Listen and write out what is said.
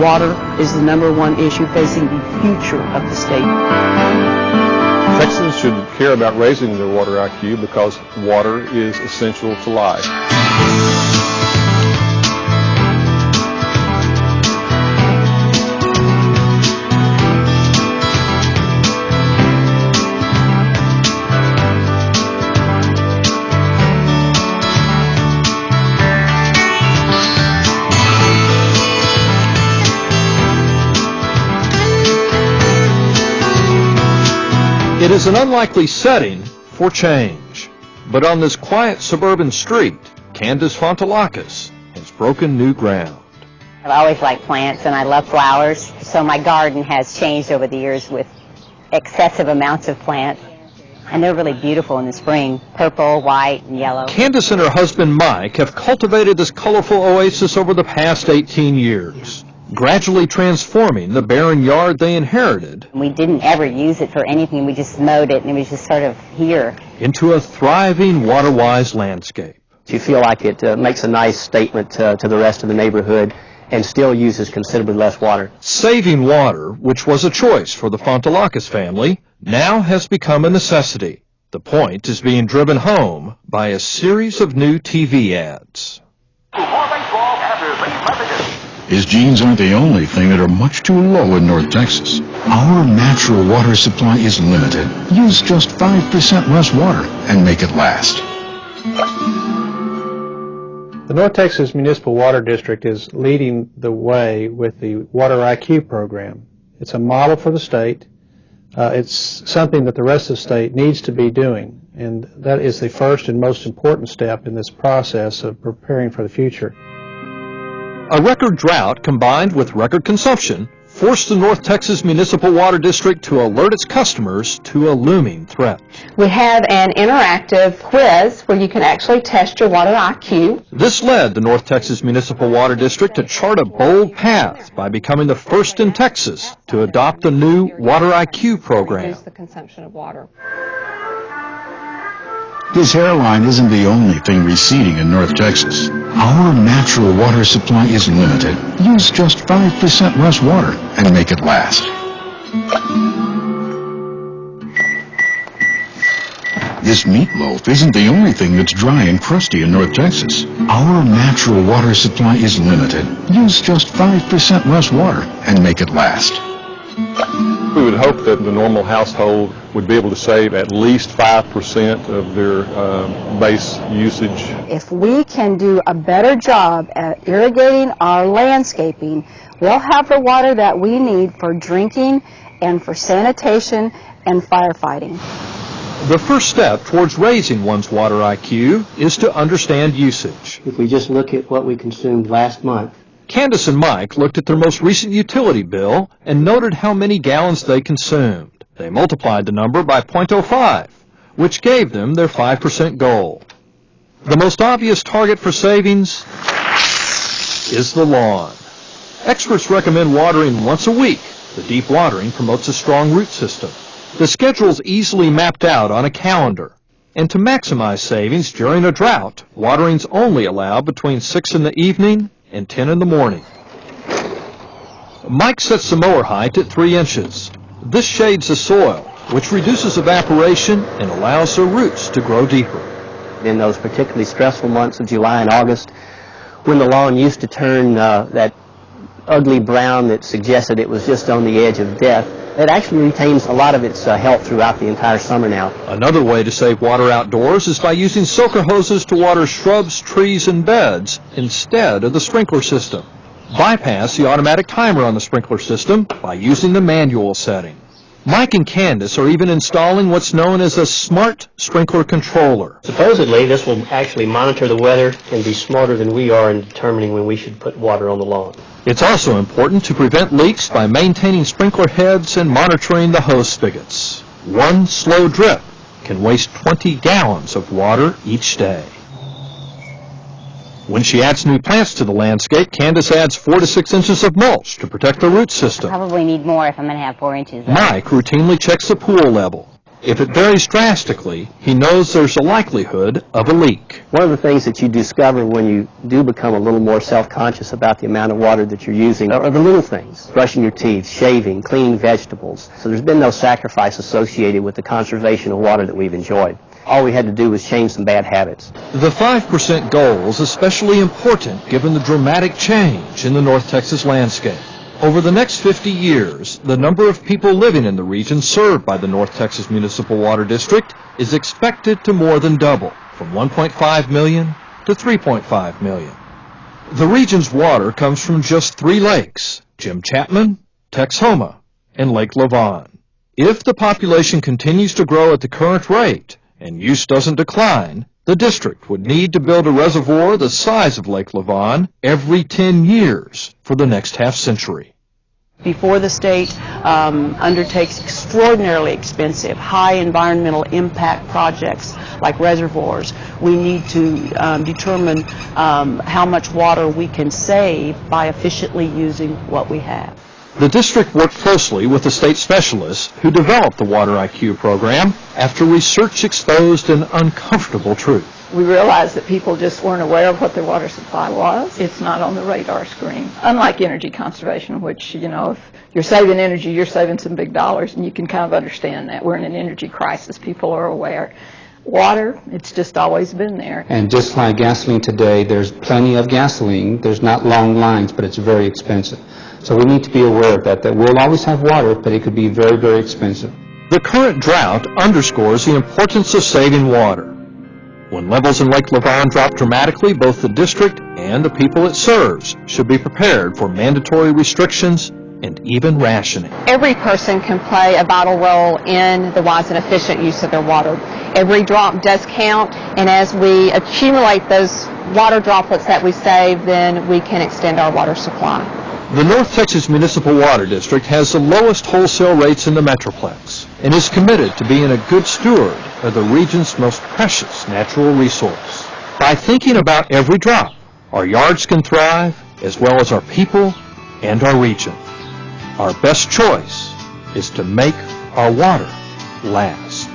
Water is the #1 issue facing the future of the state. Texans should care about raising their water IQ because water is essential to life. It is an unlikely setting for change, but on this quiet suburban street, Candace Fontelakis has broken new ground. I've always liked plants and I love flowers, so my garden has changed over the years with excessive amounts of plants. And they're really beautiful in the spring, purple, white, and yellow. Candace and her husband Mike have cultivated this colorful oasis over the past 18 years. Gradually transforming the barren yard they inherited. We didn't ever use it for anything. We just mowed it, and it was just sort of here. Into a thriving, water-wise landscape. You feel like it makes a nice statement to the rest of the neighborhood and still uses considerably less water. Saving water, which was a choice for the Fontelakis family, now has become a necessity. The point is being driven home by a series of new TV ads. His genes aren't the only thing that are much too low in North Texas. Our natural water supply is limited. Use just 5% less water and make it last. The North Texas Municipal Water District is leading the way with the Water IQ program. It's a model for the state. It's something that the rest of the state needs to be doing, and that is the first and most important step in this process of preparing for the future. A record drought combined with record consumption forced the North Texas Municipal Water District to alert its customers to a looming threat. We have an interactive quiz where you can actually test your water IQ. This led the North Texas Municipal Water District to chart a bold path by becoming the first in Texas to adopt the new Water IQ program. Reduce the consumption of water. His hairline isn't the only thing receding in North Texas. Our natural water supply is limited. Use just 5% less water and make it last. This meatloaf isn't the only thing that's dry and crusty in North Texas. Our natural water supply is limited. Use just 5% less water and make it last. We would hope that the normal household would be able to save at least 5% of their base usage. If we can do a better job at irrigating our landscaping, we'll have the water that we need for drinking and for sanitation and firefighting. The first step towards raising one's water IQ is to understand usage. If we just look at what we consumed last month, Candace and Mike looked at their most recent utility bill and noted how many gallons they consumed. They multiplied the number by 0.05, which gave them their 5% goal. The most obvious target for savings is the lawn. Experts recommend watering once a week. The deep watering promotes a strong root system. The schedule's easily mapped out on a calendar. And to maximize savings during a drought, watering's only allowed between 6 in the evening and 10 in the morning. Mike sets the mower height at 3 inches. This shades the soil, which reduces evaporation and allows the roots to grow deeper. in those particularly stressful months of July and August, when the lawn used to turn that ugly brown that suggested it was just on the edge of death, it actually retains a lot of its health throughout the entire summer now. Another way to save water outdoors is by using soaker hoses to water shrubs, trees, and beds instead of the sprinkler system. Bypass the automatic timer on the sprinkler system by using the manual setting. Mike and Candace are even installing what's known as a smart sprinkler controller. Supposedly, this will actually monitor the weather and be smarter than we are in determining when we should put water on the lawn. It's also important to prevent leaks by maintaining sprinkler heads and monitoring the hose spigots. One slow drip can waste 20 gallons of water each day. When she adds new plants to the landscape, Candace adds 4 to 6 inches of mulch to protect the root system. Probably need more if I'm going to have 4 inches. Mike routinely checks the pool level. If it varies drastically, he knows there's a likelihood of a leak. One of the things that you discover when you do become a little more self-conscious about the amount of water that you're using are the little things. Brushing your teeth, shaving, cleaning vegetables. So there's been no sacrifice associated with the conservation of water that we've enjoyed. All we had to do was change some bad habits. The 5% goal is especially important given the dramatic change in the North Texas landscape. Over the next 50 years, the number of people living in the region served by the North Texas Municipal Water District is expected to more than double, from 1.5 million to 3.5 million. The region's water comes from just 3 lakes, Jim Chapman, Texhoma, and Lake Lavon. If the population continues to grow at the current rate and use doesn't decline, the district would need to build a reservoir the size of Lake Lavon every 10 years for the next half-century. Before the state undertakes extraordinarily expensive, high environmental impact projects like reservoirs, we need to determine how much water we can save by efficiently using what we have. The district worked closely with the state specialists who developed the Water IQ program after research exposed an uncomfortable truth. We realized that people just weren't aware of what their water supply was. It's not on the radar screen. Unlike energy conservation, which, you know, if you're saving energy, you're saving some big dollars, and you can kind of understand that. We're in an energy crisis. People are aware. Water, it's just always been there. And just like gasoline today, there's plenty of gasoline. There's not long lines, but it's very expensive. So we need to be aware of that we'll always have water, but it could be very, very expensive. The current drought underscores the importance of saving water. When levels in Lake Lavon drop dramatically, both the district and the people it serves should be prepared for mandatory restrictions and even rationing. Every person can play a vital role in the wise and efficient use of their water. Every drop does count, and as we accumulate those water droplets that we save, then we can extend our water supply. The North Texas Municipal Water District has the lowest wholesale rates in the Metroplex and is committed to being a good steward of the region's most precious natural resource. By thinking about every drop, our yards can thrive, as well as our people and our region. Our best choice is to make our water last.